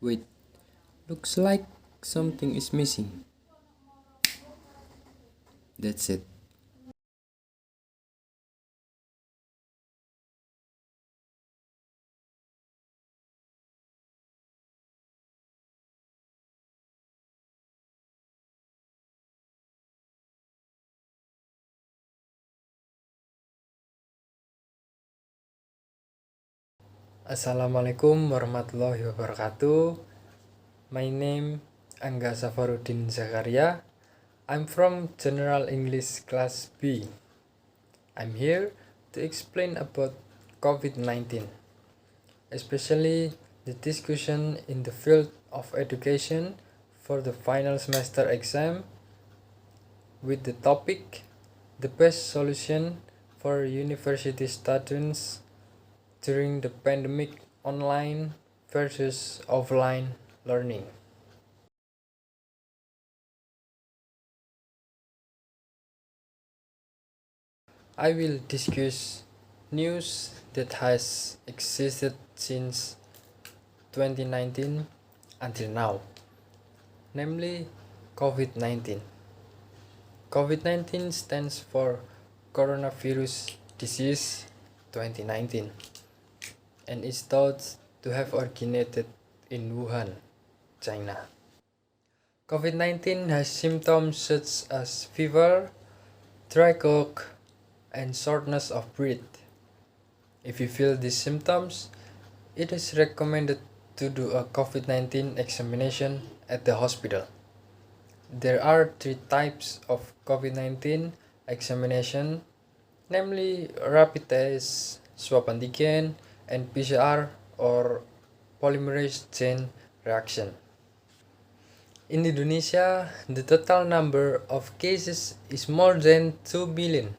Wait, looks like something is missing. That's it. Assalamualaikum warahmatullahi wabarakatuh. My name Angga Shafarudin Zakaria. I'm from General English Class B. I'm here to explain about COVID-19, especially the discussion in the field of education for the final semester exam with the topic the best solution for university students during the pandemic, online versus offline learning. I will discuss news that has existed since 2019 until now, namely COVID-19. COVID-19 stands for Coronavirus Disease 2019 and is thought to have originated in Wuhan, China. COVID-19 has symptoms such as fever, dry cough, and shortness of breath. If you feel these symptoms, it is recommended to do a COVID-19 examination at the hospital. There are three types of COVID-19 examination, namely rapid test, swab antigen, and PCR or polymerase chain reaction. In Indonesia, the total number of cases is more than 2 billion,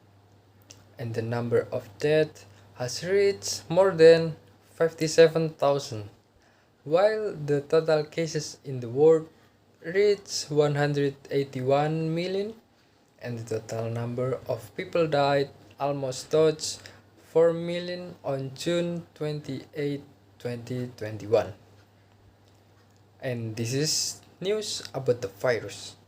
and the number of deaths has reached more than 57,000, while the total cases in the world reached 181 million, and the total number of people died almost touched 4 million on June 28, 2021. And this is news about the virus.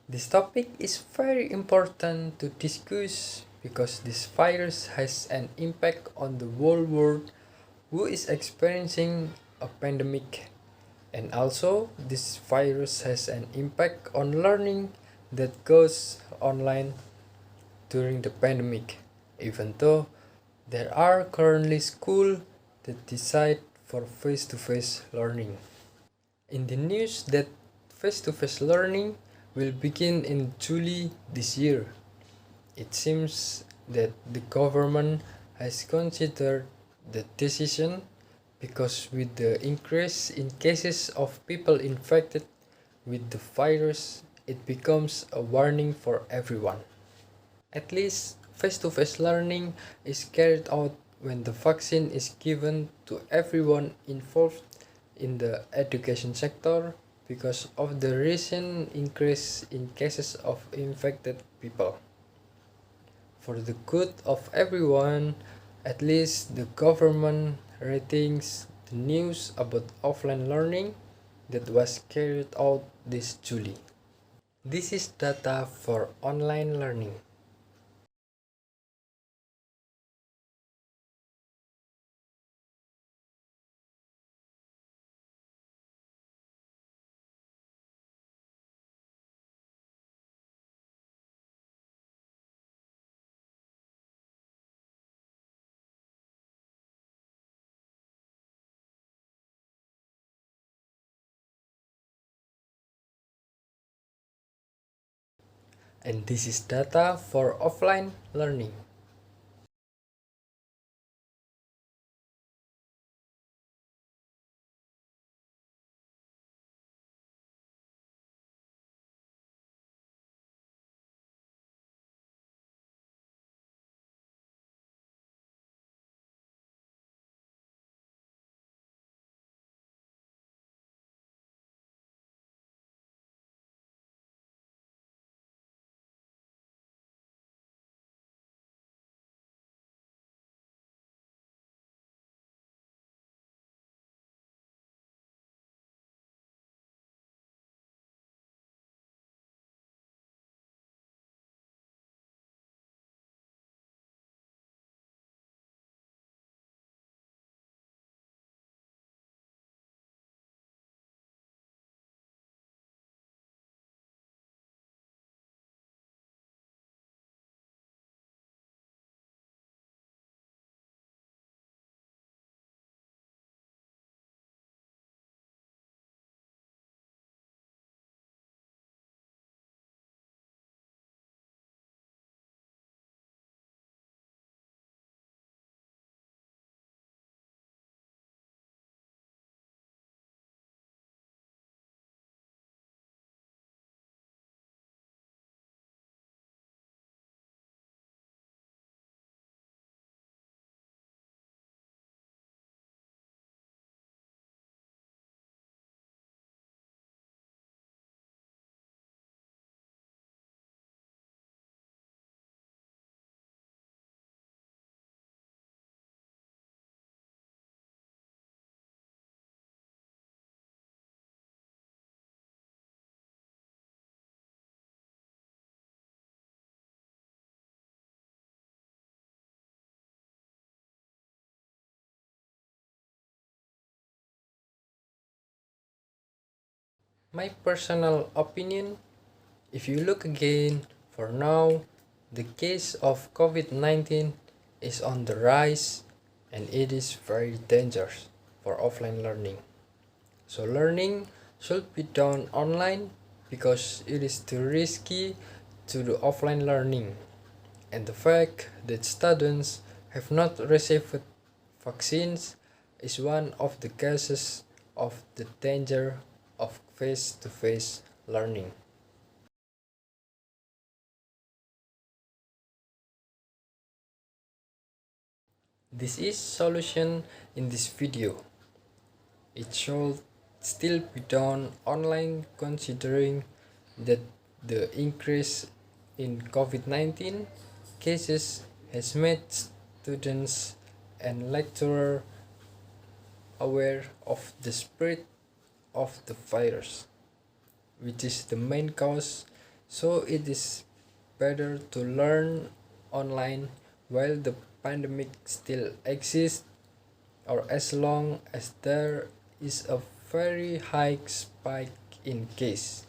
This topic is very important to discuss because this virus has an impact on the whole world who is experiencing a pandemic, and also this virus has an impact on learning that goes online during the pandemic, even though there are currently schools that decide for face-to-face learning. In the news that face-to-face learning will begin in July this year, it seems that the government has considered the decision because with the increase in cases of people infected with the virus, it becomes a warning for everyone. At least Face-to-face learning is carried out when the vaccine is given to everyone involved in the education sector because of the recent increase in cases of infected people. For the good of everyone, at least the government ratings the news about offline learning that was carried out this July. This is data for online learning. And this is data for offline learning. My personal opinion, if you look again, for now, the case of COVID-19 is on the rise and it is very dangerous for offline learning. So learning should be done online because it is too risky to do offline learning. And the fact that students have not received vaccines is one of the cases of the danger of face-to-face learning. This is solution in this video. It should still be done online considering that the increase in COVID-19 cases has made students and lecturers aware of the spread of the virus, which is the main cause, so it is better to learn online while the pandemic still exists or as long as there is a very high spike in case.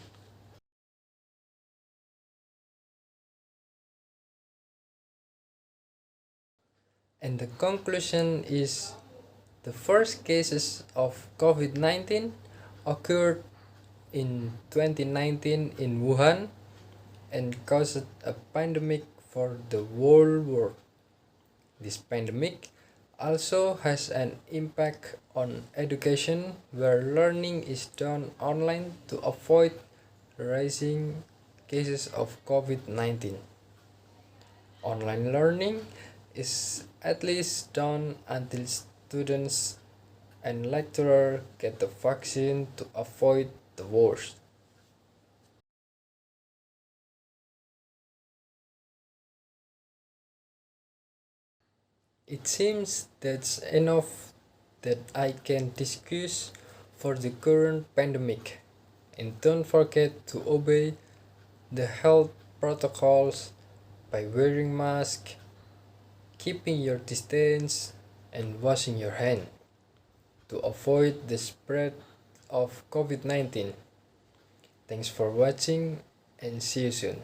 And the conclusion is the first cases of COVID-19 occurred in 2019 in Wuhan and caused a pandemic for the whole world. This pandemic also has an impact on education where learning is done online to avoid rising cases of COVID-19. Online learning is at least done until students and lecturers get the vaccine to avoid the worst. It seems that's enough that I can discuss for the current pandemic. And don't forget to obey the health protocols by wearing mask, keeping your distance, and washing your hand to avoid the spread of COVID-19. Thanks for watching and see you soon.